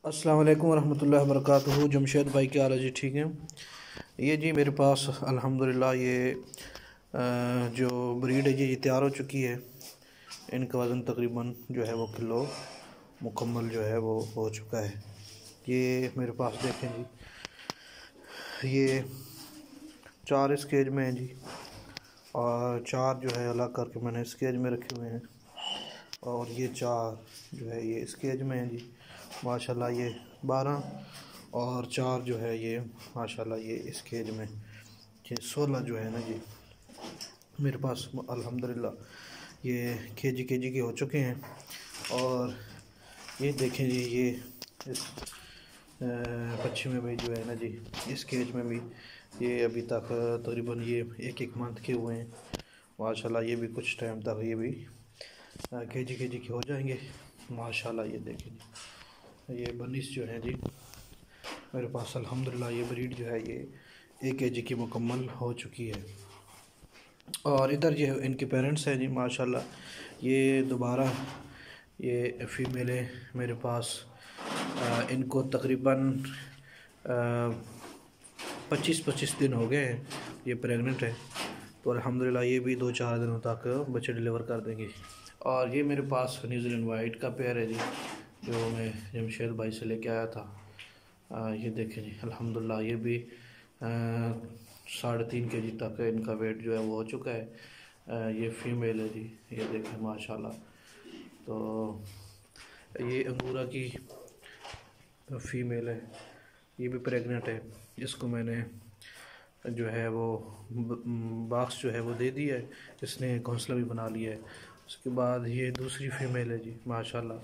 अस्सलाम वालेकुम रहमतुल्लाहि व बरकातुहू। जमशेद भाई क्या हाल है जी? ठीक है। ये जी मेरे पास अल्हम्दुलिल्लाह ये जो ब्रीड है जी तैयार हो चुकी है। इनका वज़न तकरीबन जो है वो किलो मुकम्मल जो है वो हो चुका है। ये मेरे पास देखें जी, ये 4 इस केज में हैं जी, और 4 जो है अलग करके मैंने इस केज में रखे हुए हैं, और ये 4 जो है ये इस केज में हैं जी। माशाल्लाह ये 12 और 4 जो है ये माशाल्लाह ये इस केज में, ये 16 जो है ना जी मेरे पास अल्हम्दुलिल्लाह ये केजी के हो चुके हैं। और ये देखें जी, ये इस पक्षी में भी जो है ना जी, इस केज में भी ये अभी तक तकरीबन ये एक मंथ के हुए हैं माशाल्लाह। ये भी कुछ टाइम तक ये भी केजी के हो जाएंगे माशाल्लाह। ये देखें जी, ये बनिस जो है जी मेरे पास अल्हम्दुलिल्लाह ये ब्रीड जो है ये 1 केजी की मुकम्मल हो चुकी है। और इधर जो इनके पेरेंट्स हैं जी माशाल्लाह, ये दोबारा ये फ़ीमेल है मेरे पास। इनको तकरीबन 25 दिन हो गए हैं, ये प्रेग्नेंट है। तो अल्हम्दुलिल्लाह ये भी 2-4 दिनों तक बच्चे डिलीवर कर देंगे। और ये मेरे पास न्यूजीलैंड वाइट का पेयर है जी, जो मैं जमशेद भाई से लेके आया था। ये देखें जी अल्हम्दुलिल्लाह ये भी 3.5 केजी तक इनका वेट जो है वो हो चुका है। ये फीमेल है जी, ये देखें माशाल्लाह। तो ये अंगूरा की फ़ीमेल है, ये भी प्रेग्नेंट है। इसको मैंने जो है वो बॉक्स जो है वो दे दिया है, इसने घोंसला भी बना लिया है। उसके बाद ये दूसरी फ़ीमेल है जी माशाल्लाह,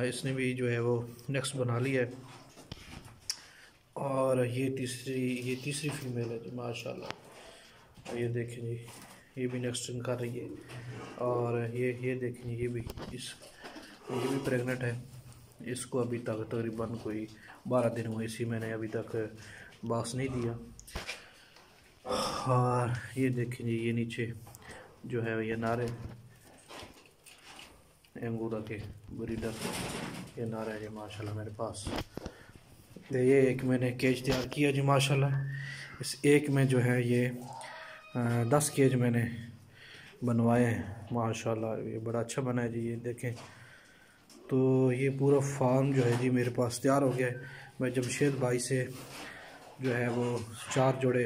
इसने भी जो है वो नेक्स्ट बना लिया है। और ये तीसरी फ़ीमेल है जी माशाल्लाह। ये देखें जी, ये भी नेक्स्ट कर रही है। और ये देखें ये भी प्रेग्नेंट है। इसको अभी तक तकरीबन कोई 12 दिन हुए, इसी मैंने अभी तक बॉक्स नहीं दिया। और ये देखें जी, ये नीचे जो है ये नारे अंगूरा के ब्रीडर, ये नारा है जी माशाल्लाह मेरे पास। ये एक मैंने केज तैयार किया जी माशाल्लाह। इस एक में जो है ये 10 केज मैंने बनवाए हैं माशाल्लाह। ये बड़ा अच्छा बना है जी, ये देखें। तो ये पूरा फार्म जो है जी मेरे पास तैयार हो गया है। मैं जमशेद भाई से जो है वो 4 जोड़े